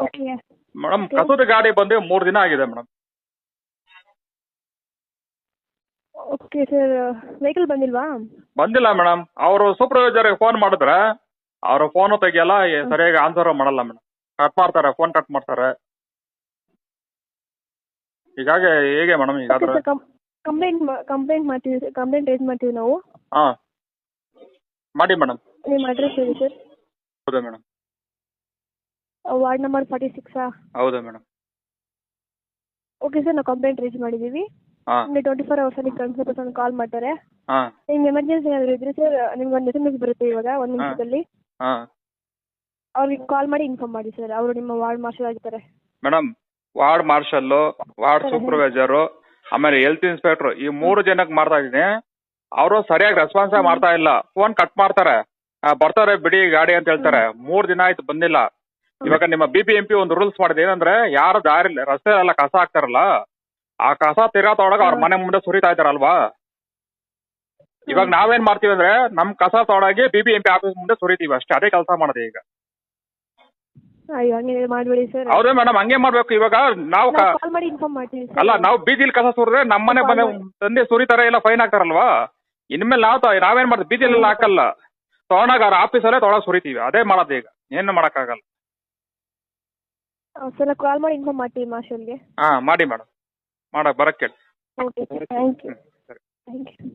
Okay madam Okay. ಕಸೂತಿ ಗಾಡಿ ಬಂದು 3 ದಿನ ಆಗಿದೆ ಮೇಡಮ್. ಓಕೆ ಸರ್, ವೆಹಿಕಲ್ ಬಂದಿಲ್ವಾ? ಬಂದಿಲ್ಲ ಮೇಡಮ್. ಅವರು ಸೂಪರ್ವೈಸರ್ಗೆ ಫೋನ್ ಮಾಡಿದ್ರೆ ಅವರು ಫೋನು ತೆಗಿಯಲ್ಲ, ಸರಿಯಾಗಿ ಆನ್ಸರ್ ಮಾಡಲ್ಲ ಮೇಡಮ್. ಕಟ್ ಮಾಡ್ತಾರೆ, ಫೋನ್ ಕಟ್ ಮಾಡ್ತಾರೆ. ಹೀಗಾಗಿ ಹೇಗೆ ಮೇಡಮ್ ಓಕೆ ಹೀಗಾದ್ರೆ? ಸರ್, ಕಂಪ್ಲೇಂಟ್ ಮಾಡ್ತೀವಿ, ಕಂಪ್ಲೇಂಟ್ ರೈಸ್ ಮಾಡ್ತೀವಿ ನಾವು. ಹಾಂ ಮಾಡಿ ಮೇಡಮ್. ನಿಮ್ಮ ಅಡ್ರೆಸ್ ಹೇಳಿ ಸರ್. ಹೌದಾ ಮೇಡಮ್? Ward number 46. ಹೌದಾ ಮೇಡಮ್? ಓಕೆ ಸರ್, ನಾವು ಕಂಪ್ಲೇಂಟ್ ರೈಸ್ ಮಾಡಿದ್ದೀವಿ. ಹಾಂ ನಿಮಗೆ 24 ಅವರ್ಸಲ್ಲಿ ಕನ್ಸಲ್ಟೇಷನ್ ಕಾಲ್ ಮಾಡ್ತಾರೆ. ಹಾಂ ನಿಮ್ಗೆ ಎಮರ್ಜೆನ್ಸಿ ಏನಾದರೂ ಇದ್ರೆ ಸರ್, ನಿಮ್ಗೆ ಒಂದು SMS ಬರುತ್ತೆ ಇವಾಗ 1 ನಿಮಿಷದಲ್ಲಿ. ಹಾಂ ಅವ್ರಿಗೆ ಕಾಲ್ ಮಾಡಿ ಇನ್ಫಾರ್ಮ್ ಮಾಡಿ ಸರ್, ಅವರು ನಿಮ್ಮ ವಾರ್ಡ್ ಮಾರ್ಷಲ್ ಆಗಿರ್ತಾರೆ. ಮೇಡಮ್, ವಾರ್ಡ್ ಮಾರ್ಷಲ್ಲು, ವಾರ್ಡ್ ಸೂಪರ್ವೈಸರು, ಆಮೇಲೆ ಹೆಲ್ತ್ ಇನ್ಸ್ಪೆಕ್ಟ್ರು, ಈ 3 ಜನಕ್ಕೆ ಮಾಡ್ತಾ ಇದ್ದೀನಿ. ಅವರು ಸರಿಯಾಗಿ ರೆಸ್ಪಾನ್ಸೇ ಮಾಡ್ತಾ ಇಲ್ಲ. ಫೋನ್ ಕಟ್ ಮಾಡ್ತಾರೆ, ಬರ್ತಾರೆ ಬಿಡಿ ಗಾಡಿ ಅಂತ ಹೇಳ್ತಾರೆ. 3 ದಿನ ಆಯ್ತು ಬಂದಿಲ್ಲ. ಇವಾಗ ನಿಮ್ಮ BBMP ಒಂದು ರೂಲ್ಸ್ ಮಾಡಿದೆ, ಏನಂದ್ರೆ ಯಾರು ದಾರಿ ರಸ್ತೆ ಎಲ್ಲ ಕಸ ಹಾಕ್ತಾರಲ್ಲ, ಆ ಕಸ ತಿರ್ಗಾ ತಗೊಂಡಾಗ ಅವ್ರ ಮನೆ ಮುಂದೆ ಸುರಿತಾ ಇದಾರಲ್ವಾ. ಇವಾಗ ನಾವೇನ್ ಮಾಡ್ತೀವಿ ಅಂದ್ರೆ ನಮ್ ಕಸ ತಗೊಂಡಾಗಿ BBMP ಆಫೀಸ್ ಮುಂದೆ ಸುರಿತೀವಿ ಅಷ್ಟೇ. ಅದೇ ಕೆಲಸ ಮಾಡಿದೆ ಈಗ. ಅಯ್ಯೋ, ಹಂಗೆ ಮಾಡಬೇಡಿ ಸರ್. ಹೌದೇ ಮೇಡಮ್, ಹಂಗೆ ಮಾಡ್ಬೇಕು. ಇವಾಗ ನಾವು ಕಾಲ್ ಮಾಡಿ ಇನ್ಫಾರ್ಮ್ ಮಾಡ್ತೀವಿ ಸರ್. ಅಲ್ಲ, ನಾವು ಬೀದಿಲಿ ಕಸ ಸುರಿದ್ರೆ ನಮ್ಮ ಮನೆ ಬಂದು ತಂದೆ ಸುರಿತಾರೆ, ಇಲ್ಲ ಫೈನ್ ಹಾಕ್ತಾರಲ್ವಾ. ಇನ್ಮೇಲೆ ನಾವೇನ್ ಮಾಡ್ತೀವಿ, ಬೀದಿಲೆಲ್ಲ ಹಾಕಲ್ಲ, ತಗೊಂಡಾಗ ಅವ್ರ ಆಫೀಸಲ್ಲೇ ತಗೊಂಡಾಗ ಸುರಿತೀವಿ. ಅದೇ ಮಾಡೋದು ಈಗ, ಏನು ಮಾಡೋಕ್ಕಾಗಲ್ಲ. ಸರ್, ಕಾಲ್ ಮಾಡಿ ಇನ್ಫಾರ್ಮ್ ಮಾಡ್ತೀವಿ ಮಾರ್ಷಲ್ಗೆ. ಮಾಡಿ ಮೇಡಮ್, ಬರಕ್ಕೆ ಹೇಳಿ. Okay sir, thank you. ಸರಿ. Thank you.